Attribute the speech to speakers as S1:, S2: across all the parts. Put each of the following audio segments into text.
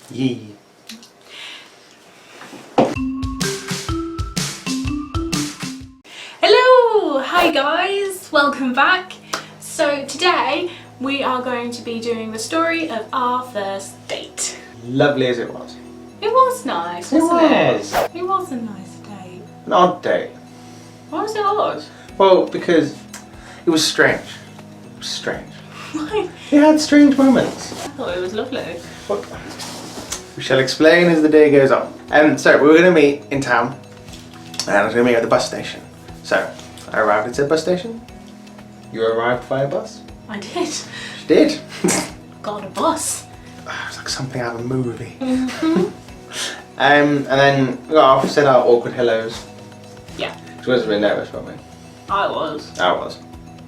S1: Yee.
S2: Hello! Hi guys! Welcome back. So today we are going to be doing the story of our first date.
S1: Lovely as it was.
S2: It was nice, wasn't it? It was a nice date.
S1: An odd date.
S2: Why was it odd?
S1: Well, because it was strange. It was strange.
S2: Why?
S1: It had strange moments.
S2: I thought it was lovely.
S1: Well, we shall explain as the day goes on. So we were going to meet in town, and I was going to meet at the bus station. So I arrived at the bus station. You arrived via bus?
S2: I did.
S1: You did.
S2: Got a bus.
S1: It was like something out of a movie. And then we got off, said our awkward hellos.
S2: Yeah.
S1: She was a bit nervous, wasn't we?
S2: I was.
S1: I was.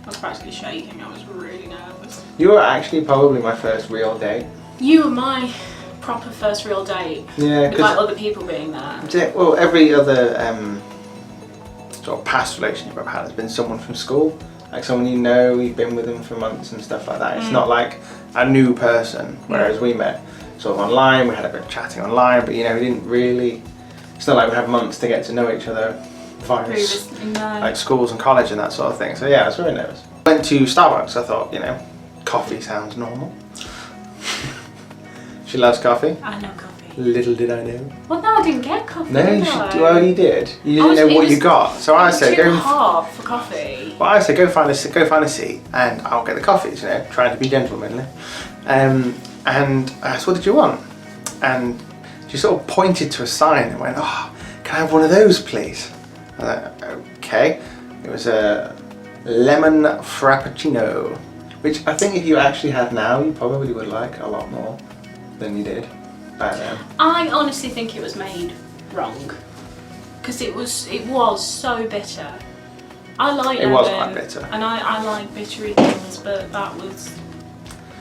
S2: I was practically shaking. I was really nervous.
S1: You were actually probably my first real date.
S2: You were my proper first real date.
S1: Yeah,
S2: with like other people being there.
S1: Well, every other sort of past relationship I've had has been someone from school, like someone you know, you've been with them for months and stuff like that. It's not like a new person. Whereas we met sort of online, we had a bit of chatting online, but you know, we didn't really. It's not like we had months to get to know each other via like schools and college and that sort of thing. So yeah, I was very nervous. Went to Starbucks. I thought, you know, coffee sounds normal. She loves coffee.
S2: I love coffee.
S1: Little did I know.
S2: Well, no, I didn't get coffee.
S1: No, well, you did. You didn't know what you got. So I said,
S2: go half for coffee.
S1: Well, I said, go find a seat, and I'll get the coffees. You know, trying to be gentlemanly. And I asked, what did you want? And she sort of pointed to a sign and went, oh, can I have one of those, please? I was like, okay. It was a lemon frappuccino, which I think if you actually had now, you probably would like a lot more than you did back then.
S2: I honestly think it was made wrong, because it was so bitter. I like lemon,
S1: was quite bitter,
S2: and I like bittery things, but that was.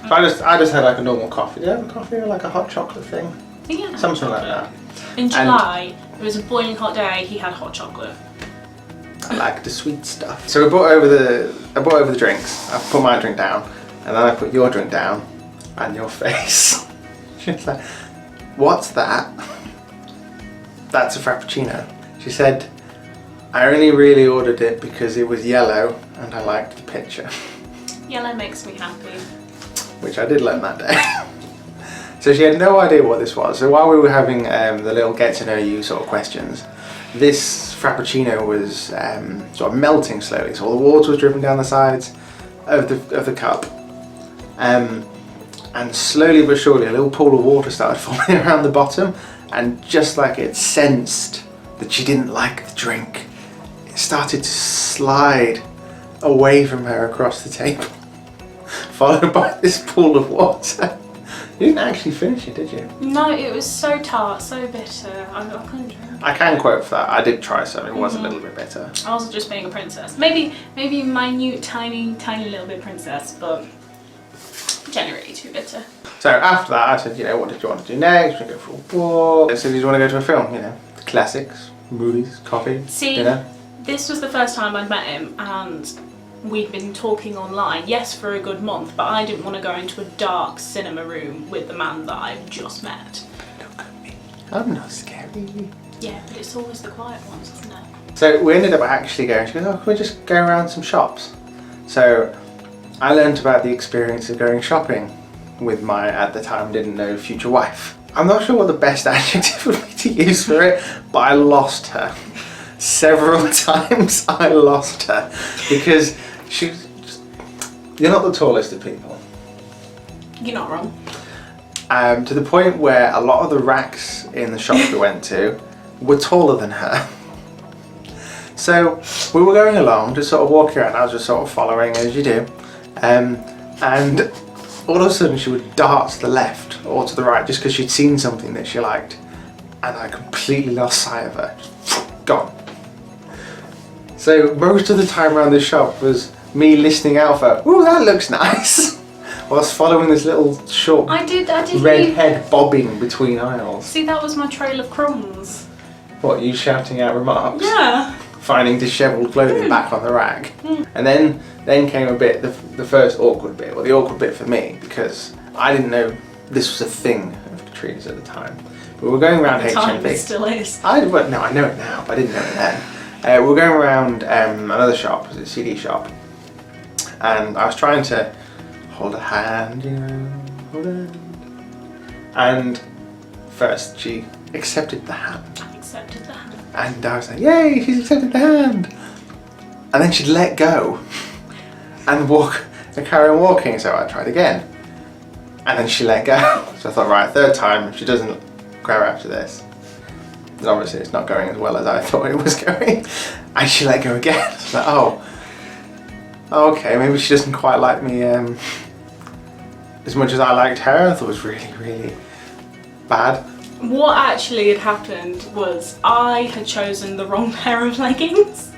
S1: So I just had like a normal coffee. Did you have a coffee or like a hot chocolate thing?
S2: Yeah,
S1: something like that.
S2: In July, it was a boiling hot day. He had hot chocolate.
S1: I like the sweet stuff. So I brought over the drinks. I put my drink down, and then I put your drink down, and your face. She was like, "What's that?" That's a frappuccino. She said, "I only really ordered it because it was yellow, and I liked the picture."
S2: Yellow makes me happy.
S1: Which I did learn that day. So she had no idea what this was. So while we were having the little get to know you sort of questions, this frappuccino was sort of melting slowly. So all the water was dripping down the sides of the cup, and slowly but surely a little pool of water started forming around the bottom. And just like it sensed that she didn't like the drink, it started to slide away from her across the table, followed by this pool of water. You didn't actually finish it, did you?
S2: No, it was so tart, so bitter. I couldn't drink.
S1: I can quote for that. I did try some. It was a little bit bitter.
S2: I was just being a princess. Maybe minute, tiny little bit princess, but generally too bitter.
S1: So after that, I said, you know, what did you want to do next? We go for a walk. I said, did you want to go to a film? You know, the classics, movies, coffee, dinner.
S2: This was the first time I'd met him, and we'd been talking online, yes, for a good month, but I didn't want to go into a dark cinema room with the man that I've just met.
S1: Look at me. I'm not scary.
S2: Yeah, but it's always the quiet ones, isn't it?
S1: So we ended up actually going, she goes, oh, can we just go around some shops? So I learned about the experience of going shopping with my, at the time, didn't know, future wife. I'm not sure what the best adjective would be to use for it, but I lost her. Several times I lost her because she was just, you're not the tallest of people.
S2: You're not wrong.
S1: To the point where a lot of the racks in the shops we went to were taller than her. So we were going along, just sort of walking around, I was just sort of following as you do. And all of a sudden she would dart to the left or to the right just because she'd seen something that she liked. And I completely lost sight of her. Gone. So most of the time around the shop was me listening out for, ooh, that looks nice, whilst following this little short red head bobbing between aisles.
S2: See, that was my trail of crumbs.
S1: What, you shouting out remarks?
S2: Yeah.
S1: Finding dishevelled clothing back on the rack. And then came a bit, the first awkward bit, or the awkward bit for me, because I didn't know this was a thing of trees at the time. But we were going around
S2: Time
S1: HMV.
S2: it still is.
S1: I know it now, but I didn't know it then. We were going around another shop, it was a CD shop, and I was trying to hold a hand, you know, hold a hand. And first she accepted the hand.
S2: I accepted the hand.
S1: And I was like, yay, she's accepted the hand. And then she'd let go and carry on walking, so I tried again. And then she let go. So I thought, right, third time, if she doesn't grab after this, then obviously it's not going as well as I thought it was going. And she let go again. I was like, oh, okay, maybe she doesn't quite like me as much as I liked her. I thought it was really, really bad.
S2: What actually had happened was I had chosen the wrong pair of leggings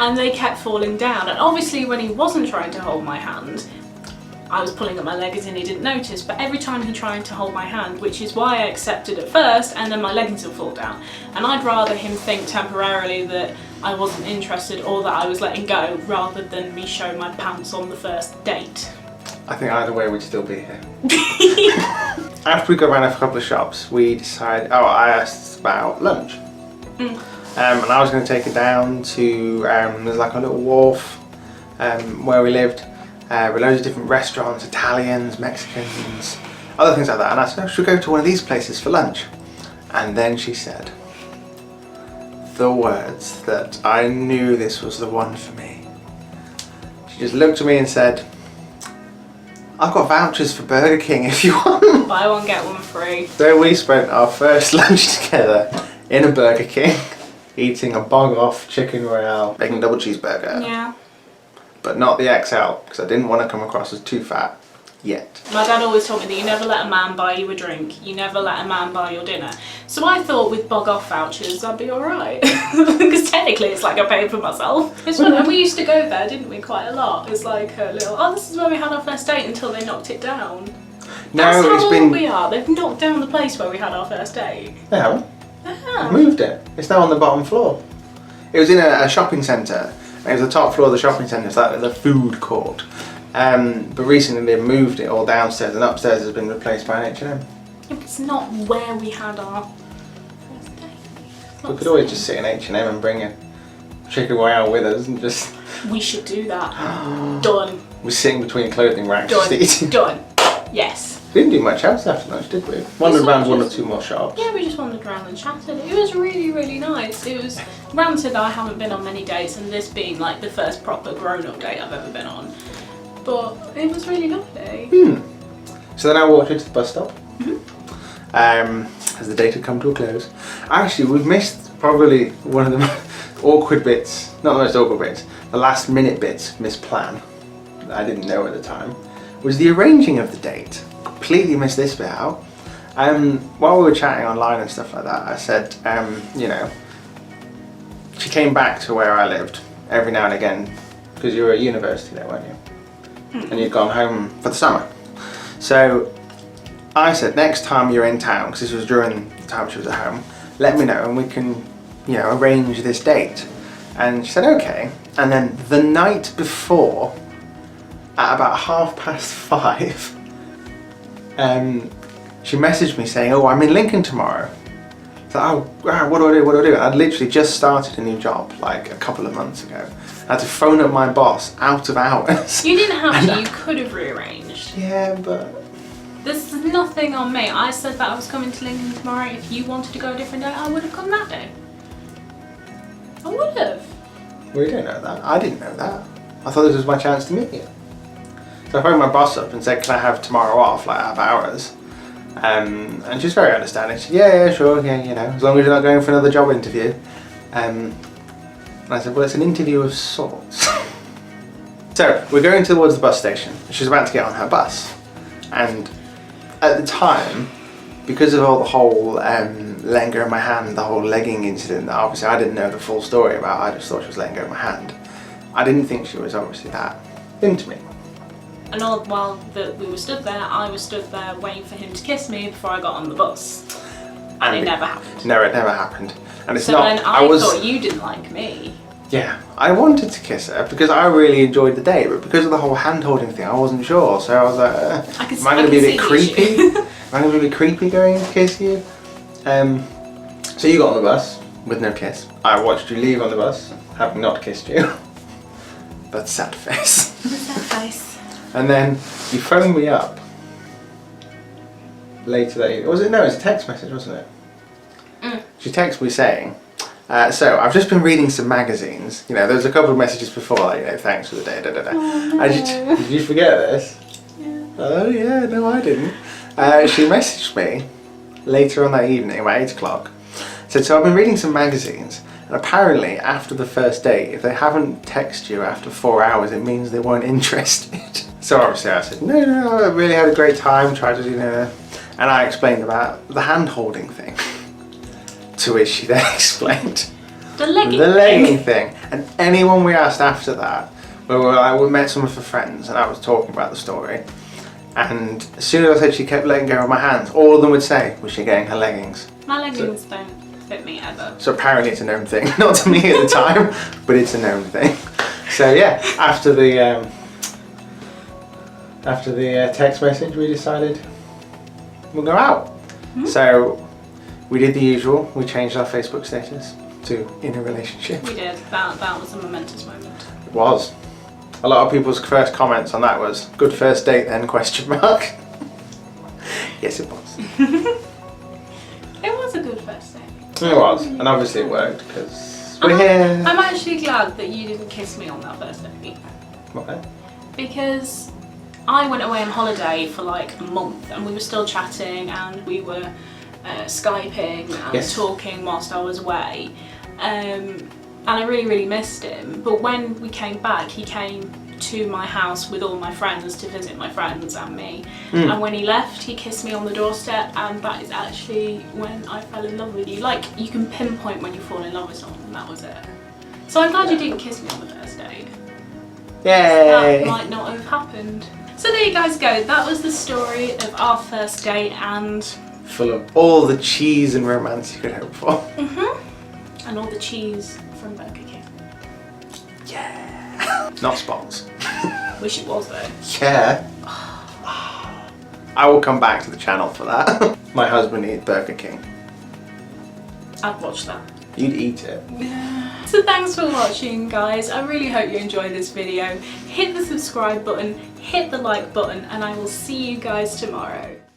S2: and they kept falling down. And obviously when he wasn't trying to hold my hand, I was pulling up my leggings and he didn't notice, but every time he tried to hold my hand, which is why I accepted at first, and then my leggings would fall down. And I'd rather him think temporarily that I wasn't interested or that I was letting go, rather than me show my pants on the first date.
S1: I think either way we'd still be here. After we got around a couple of shops, we decided, I asked about lunch. And I was going to take her down to, there's like a little wharf where we lived, with loads of different restaurants, Italians, Mexicans, other things like that. And I said, should we go to one of these places for lunch? And then she said the words that I knew this was the one for me. She just looked at me and said, I've got vouchers for Burger King if you want.
S2: Buy one, get one free.
S1: So we spent our first lunch together in a Burger King, eating a bog off chicken royale, bacon double cheeseburger.
S2: Yeah.
S1: But not the XL, because I didn't want to come across as too fat yet.
S2: My dad always told me that you never let a man buy you a drink, you never let a man buy your dinner. So I thought with bog off vouchers I'd be alright. Because technically it's like I paid for myself. It's fun, and we used to go there, didn't we, quite a lot. It's like a little, this is where we had our first date, until they knocked it down. That's how old we are. They've knocked down the place where we had our first date.
S1: They haven't.
S2: They have.
S1: Moved it. It's now on the bottom floor. It was in a shopping centre. It was the top floor of the shopping centre, it's like the food court. But recently they moved it all downstairs, and upstairs has been replaced by an H&M.
S2: It's not where we had our first date.
S1: We could always just sit in H&M and bring a chicken royale with us and just...
S2: We should do that. Done.
S1: We're sitting between clothing racks
S2: Done.
S1: just eating.
S2: Done. Yes.
S1: We didn't do much else after lunch, did we? Wandered around one or two more shops.
S2: Yeah, we just wandered around and chatted. It was really, really nice. It was, granted I haven't been on many dates, and this being like the first proper grown-up date I've ever been on. But it was really lovely.
S1: So then I walked into the bus stop. As the date had come to a close. Actually, we've missed probably one of the most awkward bits, not the most awkward bits, the last minute bits, misplan, that I didn't know at the time, was the arranging of the date. Completely missed this bit out. While we were chatting online and stuff like that, I said, you know, she came back to where I lived every now and again, because you were at university there, weren't you? And you'd gone home for the summer. So I said, next time you're in town, because this was during the time she was at home, let me know and we can, you know, arrange this date. And she said, okay. And then the night before, at about 5:30, she messaged me saying, oh, I'm in Lincoln tomorrow. So, what do I do? What do I do? I'd literally just started a new job like a couple of months ago. I had to phone up my boss out of hours.
S2: You didn't have to, you could have rearranged.
S1: Yeah, but...
S2: There's nothing on me. I said that I was coming to Lincoln tomorrow. If you wanted to go a different day, I would have come that day. I would have.
S1: Well, you don't know that. I didn't know that. I thought this was my chance to meet you. So I phoned my boss up and said, can I have tomorrow off, like out of hours? And she's very understanding. She said, yeah, sure, yeah, you know, as long as you're not going for another job interview. And I said, well, it's an interview of sorts. So we're going towards the bus station. She's about to get on her bus. And at the time, because of all the whole letting go of my hand, the whole legging incident that obviously I didn't know the full story about, I just thought she was letting go of my hand. I didn't think she was obviously that into me.
S2: And all while we were stood there, I was stood there waiting for him to kiss me before I got on the bus. And it never happened.
S1: No, it never happened. And it's
S2: so
S1: not.
S2: then I thought you didn't like me.
S1: Yeah, I wanted to kiss her because I really enjoyed the date, but because of the whole hand-holding thing, I wasn't sure. So I was like, am I going to be a bit creepy? randomly creepy going to kiss you. So you got on the bus with no kiss. I watched you leave on the bus, having not kissed you. That's sad face.
S2: Sad face.
S1: And then you phoned me up later that evening. Was it? No, it was a text message, wasn't it? She texted me saying, so I've just been reading some magazines. You know, there was a couple of messages before, like, you know, thanks for the day, da da da.
S2: Oh, no.
S1: Did you forget this?
S2: Yeah.
S1: Oh yeah, no I didn't. She messaged me later on that evening, about 8 o'clock. Said, so I've been reading some magazines, and apparently after the first date, if they haven't texted you after 4 hours, it means they weren't interested. So obviously I said, no, I really had a great time, tried to do, and I explained about the hand-holding thing. To which she then explained
S2: The legging
S1: the legging thing. And anyone we asked after that, we met some of her friends and I was talking about the story, and as soon as I said she kept letting go of my hands, all of them would say, was she getting her leggings?
S2: My leggings don't fit me ever.
S1: So apparently it's a known thing. Not to me at the time, but it's a known thing. So yeah, after the text message, we decided we'll go out. So we did the usual. We changed our Facebook status to in a relationship.
S2: We did. That was a momentous moment.
S1: It was. A lot of people's first comments on that was, good first date then, question mark. Yes, it was.
S2: It was a good first date.
S1: It was, and obviously it worked because we're here.
S2: I'm actually glad that you didn't kiss me on that first date.
S1: Okay.
S2: Because I went away on holiday for like a month and we were still chatting and we were Skyping and talking whilst I was away. And I really, really missed him. But when we came back, he came to my house with all my friends to visit my friends and me. And when he left, he kissed me on the doorstep, and that is actually when I fell in love with you. Like, you can pinpoint when you fall in love with someone, and that was it. So I'm glad you didn't kiss me on the first date.
S1: Yay!
S2: That might not have happened. So there you guys go. That was the story of our first date, and
S1: full of all the cheese and romance you could hope for.
S2: And all the cheese from Burger King.
S1: Yeah. Not sponsors.
S2: Wish it was though.
S1: Yeah. I will come back to the channel for that. My husband eats Burger King.
S2: I'd watch that.
S1: You'd eat it.
S2: So thanks for watching, guys. I really hope you enjoyed this video. Hit the subscribe button, hit the like button, and I will see you guys tomorrow.